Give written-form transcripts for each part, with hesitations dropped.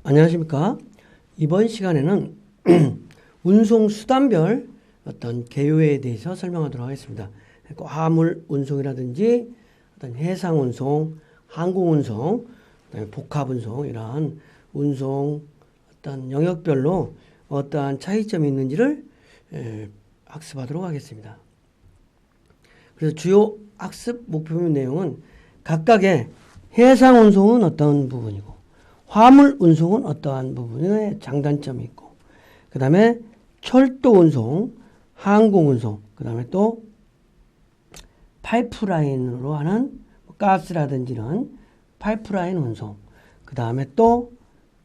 안녕하십니까. 이번 시간에는 운송 수단별 어떤 개요에 대해서 설명하도록 하겠습니다. 화물 운송이라든지 어떤 해상 운송, 항공 운송, 그다음에 복합 운송 이러한 운송 어떤 영역별로 어떠한 차이점이 있는지를 학습하도록 하겠습니다. 그래서 주요 학습 목표물 내용은 각각의 해상 운송은 어떤 부분이고 화물 운송은 어떠한 부분의 장단점이 있고 그 다음에 철도 운송, 항공 운송, 그 다음에 또 파이프라인으로 하는 가스라든지 이런 파이프라인 운송, 그 다음에 또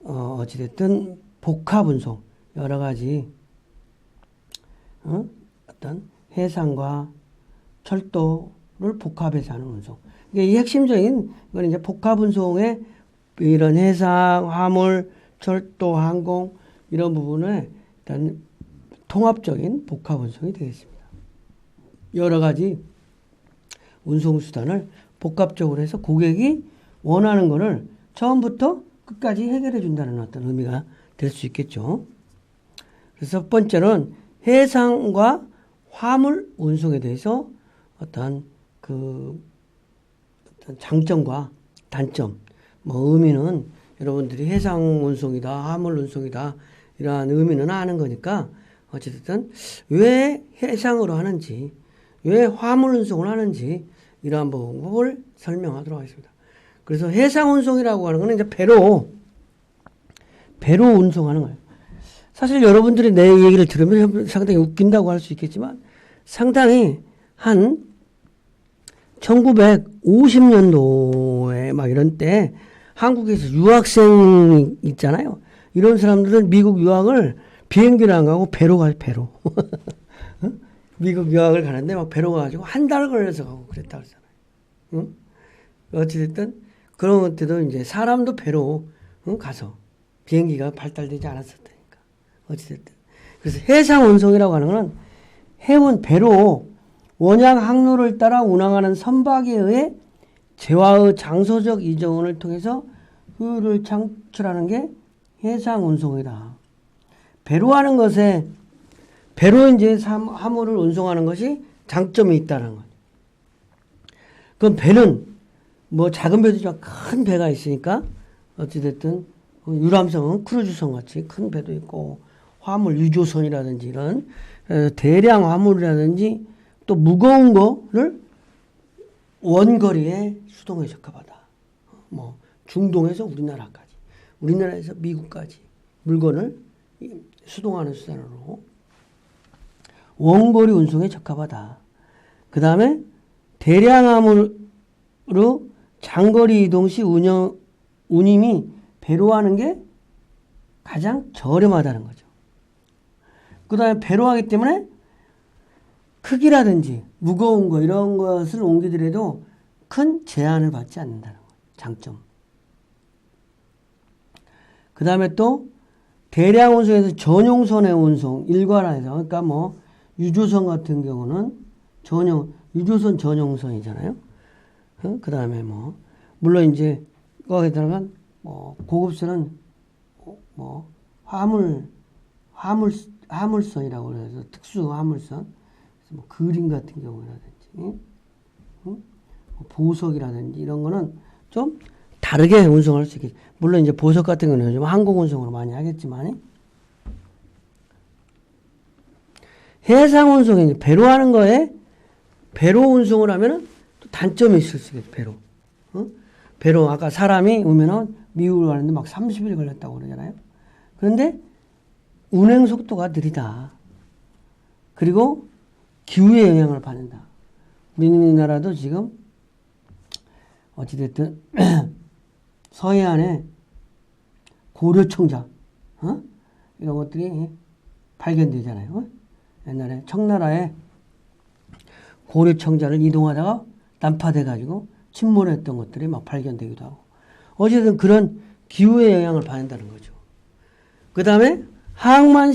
어찌됐든 복합 운송, 여러 가지 어떤 해상과 철도를 복합해서 하는 운송. 이 핵심적인 건 이제 복합 운송의 이런 해상, 화물, 철도, 항공 이런 부분에 일단 통합적인 복합 운송이 되겠습니다. 여러 가지 운송 수단을 복합적으로 해서 고객이 원하는 것을 처음부터 끝까지 해결해 준다는 어떤 의미가 될 수 있겠죠. 그래서 첫 번째는 해상과 화물 운송에 대해서 어떤 장점과 단점, 의미는 여러분들이 해상 운송이다, 화물 운송이다 이러한 의미는 아는 거니까 어쨌든 왜 해상으로 하는지, 왜 화물 운송을 하는지 이러한 방법을 설명하도록 하겠습니다. 그래서 해상 운송이라고 하는 것은 이제 배로 운송하는 거예요. 사실 여러분들이 내 얘기를 들으면 상당히 웃긴다고 할 수 있겠지만 상당히 한 1950년도에 막 이런 때 한국에서 유학생 있잖아요. 이런 사람들은 미국 유학을 비행기를 안 가고 배로 가요, 배로. 미국 유학을 가는데 막 배로 가가지고 한 달 걸려서 가고 그랬다 그러잖아요. 응? 어찌됐든 그런 때도 이제 사람도 배로 가서 비행기가 발달되지 않았었다니까. 어찌됐든. 그래서 해상 운송이라고 하는 거는 해운 배로 원양 항로를 따라 운항하는 선박에 의해 재화의 장소적 이동을 통해서 효율을 창출하는 게 해상 운송이다. 배로 하는 것에 배로 이제 화물을 운송하는 것이 장점이 있다는 것. 그럼 배는 작은 배도 큰 배가 있으니까 어찌됐든 유람선은 크루즈선 같이 큰 배도 있고 화물 유조선이라든지 이런 대량 화물이라든지 또 무거운 거를 원거리에 수동에 적합하다. 중동에서 우리나라까지, 우리나라에서 미국까지 물건을 수동하는 수단으로 원거리 운송에 적합하다. 그 다음에 대량 화물로 장거리 이동 시 운임이 배로 하는 게 가장 저렴하다는 거죠. 그 다음에 배로 하기 때문에 크기라든지 무거운 거 이런 것을 옮기더라도 큰 제한을 받지 않는다는 거예요. 장점. 그 다음에 또 대량 운송에서 전용선의 운송 일괄화해서 그러니까 유조선 같은 경우는 유조선 전용선이잖아요. 그 다음에 물론 이제 거기에 들어간 고급선은 화물선이라고 해서 특수 화물선 그림 같은 경우라든지 보석이라든지 이런 거는 좀 다르게 운송할 수 있겠죠. 물론 이제 보석 같은 거는 요즘 항공 운송으로 많이 하겠지만 해상 운송이 배로 하는 거에 배로 운송을 하면은 또 단점이 있을 수 있겠죠. 배로 아까 사람이 오면은 미국을 가는데 막 30일 걸렸다고 그러잖아요. 그런데 운행 속도가 느리다. 그리고 기후에 영향을 받는다. 우리나라도 지금 어찌됐든 서해안에 고려청자 이런 것들이 발견되잖아요. 옛날에 청나라에 고려청자를 이동하다가 난파돼가지고 침몰했던 것들이 막 발견되기도 하고 어쨌든 그런 기후에 영향을 받는다는 거죠. 그 다음에 항만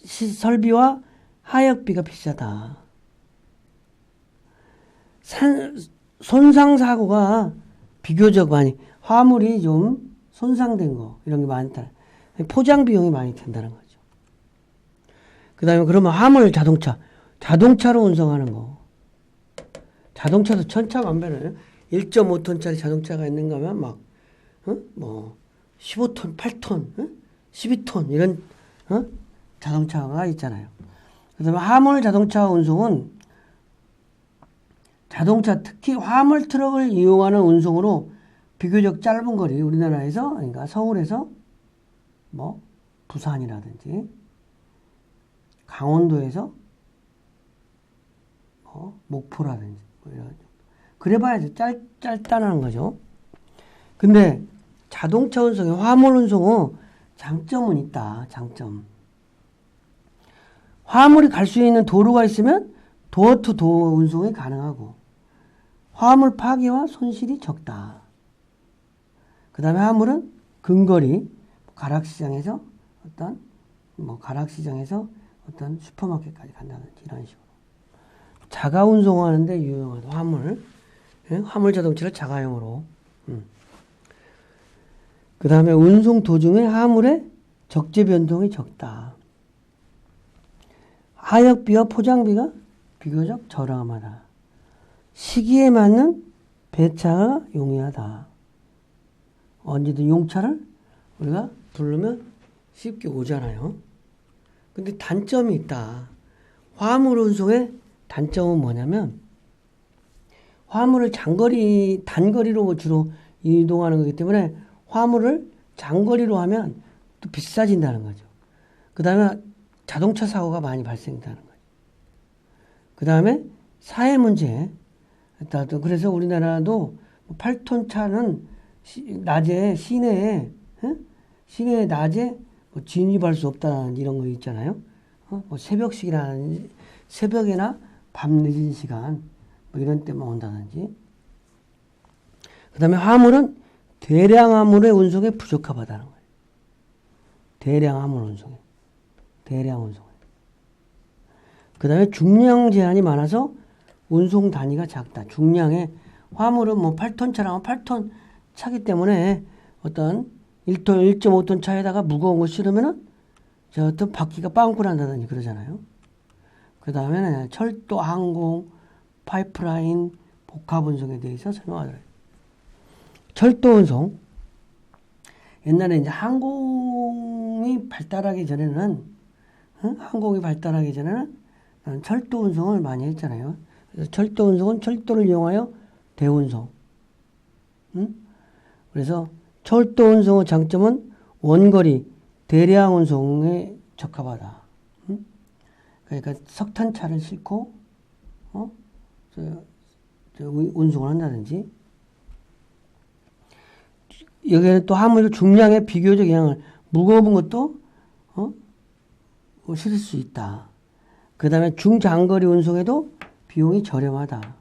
설비와 하역비가 비싸다. 손상 사고가 비교적 많이 화물이 좀 손상된 거 이런 게 많다. 포장 비용이 많이 든다는 거죠. 그 다음에 그러면 화물 자동차로 운송하는 거. 자동차도 천차만별이에요. 1.5톤짜리 자동차가 있는가 하면 막, 뭐, 15톤, 8톤, 12톤, 이런, 자동차가 있잖아요. 그 다음에 화물 자동차 운송은 특히 화물 트럭을 이용하는 운송으로 비교적 짧은 거리, 우리나라에서, 그러니까 서울에서, 뭐, 부산이라든지, 강원도에서, 목포라든지, 뭐 이런. 그래봐야지 짧다는 거죠. 근데 자동차 운송에 화물 운송은 장점은 있다. 장점. 화물이 갈 수 있는 도로가 있으면 도어 투 도어 운송이 가능하고 화물 파괴와 손실이 적다. 그 다음에 화물은 근거리 가락시장에서 어떤 슈퍼마켓까지 간다든지 이런 식으로. 자가 운송하는데 유용하다. 화물 자동차를 자가용으로. 그 다음에 운송 도중에 화물의 적재 변동이 적다. 하역비와 포장비가 비교적 저렴하다. 시기에 맞는 배차가 용이하다. 언제든 용차를 우리가 부르면 쉽게 오잖아요. 근데 단점이 있다. 화물 운송의 단점은 뭐냐면 화물을 단거리로 주로 이동하는 거기 때문에 화물을 장거리로 하면 또 비싸진다는 거죠. 그 다음에 자동차 사고가 많이 발생한다는 거죠. 그 다음에 사회 문제. 그래서 우리나라도 8톤 차는 낮에 시내에 낮에 진입할 수 없다는 이런 거 있잖아요. 뭐 새벽이나 밤 늦은 시간 뭐 이런 때만 온다든지. 그 다음에 화물은 대량 화물의 운송에 부적합하다는 거예요. 대량 운송에. 그 다음에 중량 제한이 많아서 운송 단위가 작다. 중량에 화물은 뭐 8톤 차라면 8톤 차기 때문에 어떤 1톤, 1.5톤 차에다가 무거운 거 실으면은 어떤 바퀴가 빵꾸 난다든지 그러잖아요. 그 다음에는 철도, 항공, 파이프라인, 복합 운송에 대해서 설명하더라고요. 철도 운송. 옛날에 이제 항공이 발달하기 전에는 철도 운송을 많이 했잖아요. 그래서 철도 운송은 철도를 이용하여 대운송. 그래서 철도 운송의 장점은 원거리, 대량 운송에 적합하다. 그러니까 석탄차를 싣고 운송을 한다든지. 여기에는 또 화물 중량의 비교적 영향을 무거운 것도 실을 수 있다. 그 다음에 중장거리 운송에도 비용이 저렴하다.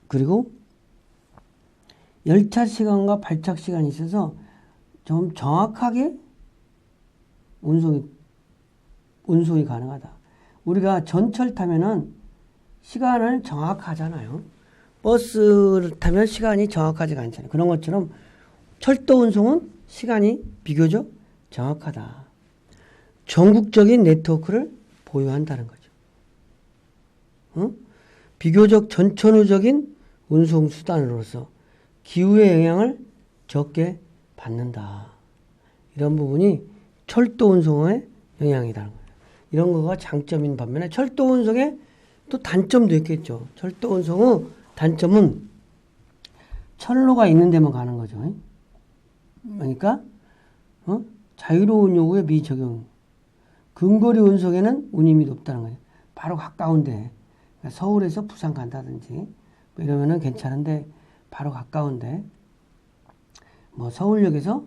그리고 열차 시간과 발착 시간이 있어서 좀 정확하게 운송이 가능하다. 우리가 전철 타면은 시간을 정확하잖아요. 버스를 타면 시간이 정확하지가 않잖아요. 그런 것처럼 철도 운송은 시간이 비교적 정확하다. 전국적인 네트워크를 보유한다는 거죠. 비교적 전천후적인 운송 수단으로서 기후의 영향을 적게 받는다. 이런 부분이 철도 운송의 영향이라는 거예요. 이런 거가 장점인 반면에 철도 운송에 또 단점도 있겠죠. 철도 운송의 단점은 철로가 있는 데만 가는 거죠. 그러니까 자유로운 요구에 미적용. 근거리 운송에는 운임이 높다는 거예요. 바로 가까운데 그러니까 서울에서 부산 간다든지 뭐 이러면은 괜찮은데 바로 가까운데 뭐 서울역에서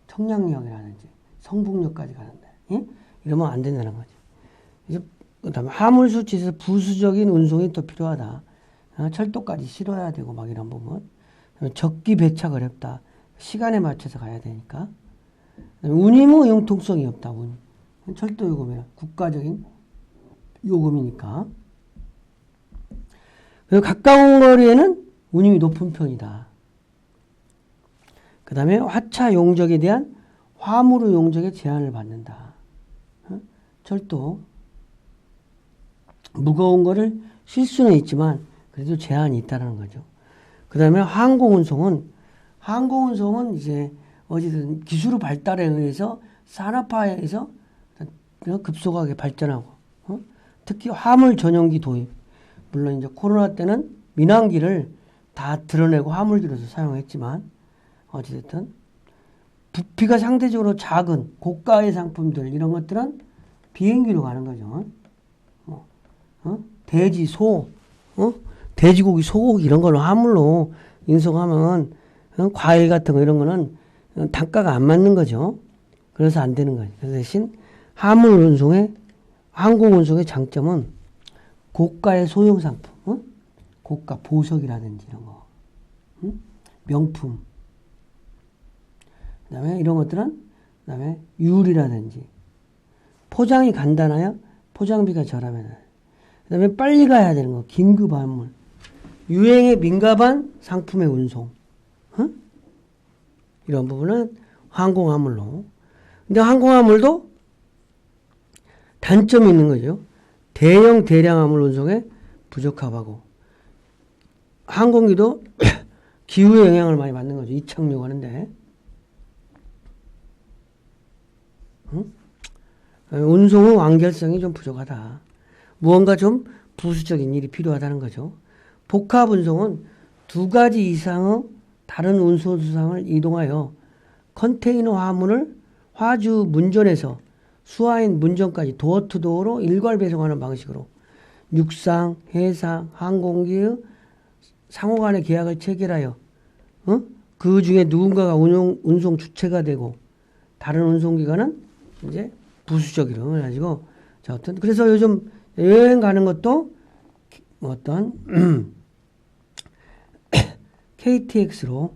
청량역이라든지 성북역까지 가는데 이러면 안 된다는 거죠. 그래서 그다음에 화물 수치에서 부수적인 운송이 또 필요하다. 철도까지 실어야 되고 막 이런 부분. 적기 배착 어렵다. 시간에 맞춰서 가야 되니까. 운임의 융통성이 없다. 철도 요금이라 국가적인 요금이니까. 그리고 가까운 거리에는 운임이 높은 편이다. 그 다음에 화차 용적에 대한 화물의 용적에 제한을 받는다. 철도 무거운 거를 실 수는 있지만 그래도 제한이 있다는 거죠. 그 다음에 항공운송은 이제 어쨌든 기술의 발달에 의해서 산업화에서 급속하게 발전하고 특히 화물 전용기 도입. 물론 이제 코로나 때는 민항기를 다 드러내고 화물기로서 사용했지만 어쨌든 부피가 상대적으로 작은 고가의 상품들 이런 것들은 비행기로 가는 거죠. 돼지, 소, 돼지고기, 소고기 이런 걸 화물로 운송하면 과일 같은 거 이런 거는 단가가 안 맞는 거죠. 그래서 안 되는 거예요. 그 대신 화물 운송의 항공 운송의 장점은 고가의 소형 상품, 고가 보석이라든지 이런 거, 명품, 그다음에 이런 것들은 그다음에 유리라든지 포장이 간단하여 포장비가 저렴해요. 그다음에 빨리 가야 되는 거, 긴급 화물, 유행에 민감한 상품의 운송, 이런 부분은 항공화물로. 근데 항공화물도 단점이 있는 거죠. 대형 대량 화물 운송에 부적합하고 항공기도 기후의 영향을 많이 받는 거죠. 이착륙하는데 운송의 완결성이 좀 부족하다. 무언가 좀 부수적인 일이 필요하다는 거죠. 복합 운송은 두 가지 이상의 다른 운송수상을 이동하여 컨테이너 화물을 화주 문전에서 수화인 문전까지 도어투도어로 일괄 배송하는 방식으로 육상, 해상, 항공기의 상호 간의 계약을 체결하여 그 중에 누군가가 운송 주체가 되고 다른 운송기관은 이제 부수적으로 해가지고 자, 그래서 요즘 여행 가는 것도 어떤 KTX로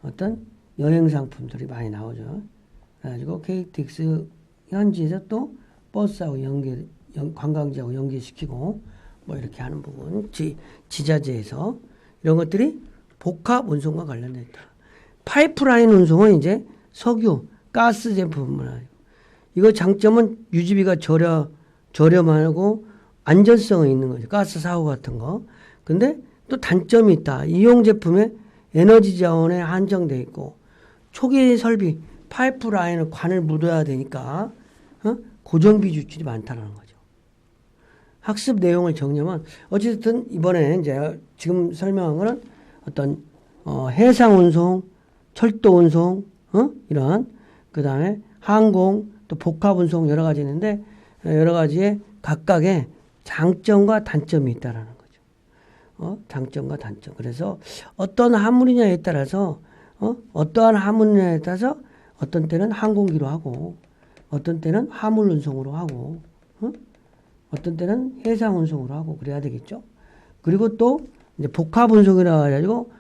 어떤 여행 상품들이 많이 나오죠. 그래가지고 KTX 현지에서 또 버스하고 관광지하고 연계시키고 뭐 이렇게 하는 부분, 지자체에서 이런 것들이 복합 운송과 관련되어 있다. 파이프라인 운송은 이제 석유, 가스 제품을 이거 장점은 유지비가 저렴하고 안전성이 있는 거죠. 가스 사고 같은 거. 근데 또 단점이 있다. 이용 제품의 에너지 자원에 한정돼 있고 초기 설비 파이프라인을 관을 묻어야 되니까 고정비 지출이 많다는 거죠. 학습 내용을 정리하면 어쨌든 이번에 이제 지금 설명한 거는 어떤 해상 운송, 철도 운송, 이런 그다음에 항공 또 복합 운송 여러 가지 있는데 여러 가지의 각각의 장점과 단점이 있다라는 거죠. 장점과 단점. 그래서 어떤 화물이냐에 따라서 어떠한 화물이냐에 따라서 어떤 때는 항공기로 하고 어떤 때는 화물 운송으로 하고 어떤 때는 해상 운송으로 하고 그래야 되겠죠. 그리고 또 이제 복합 운송이라 해가지고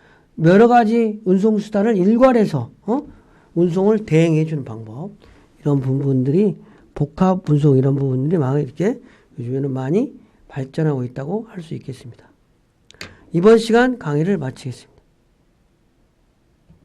여러 가지 운송 수단을 일괄해서 운송을 대행해 주는 방법 이런 부분들이 복합 운송 이런 부분들이 막 이렇게 요즘에는 많이 발전하고 있다고 할 수 있겠습니다. 이번 시간 강의를 마치겠습니다.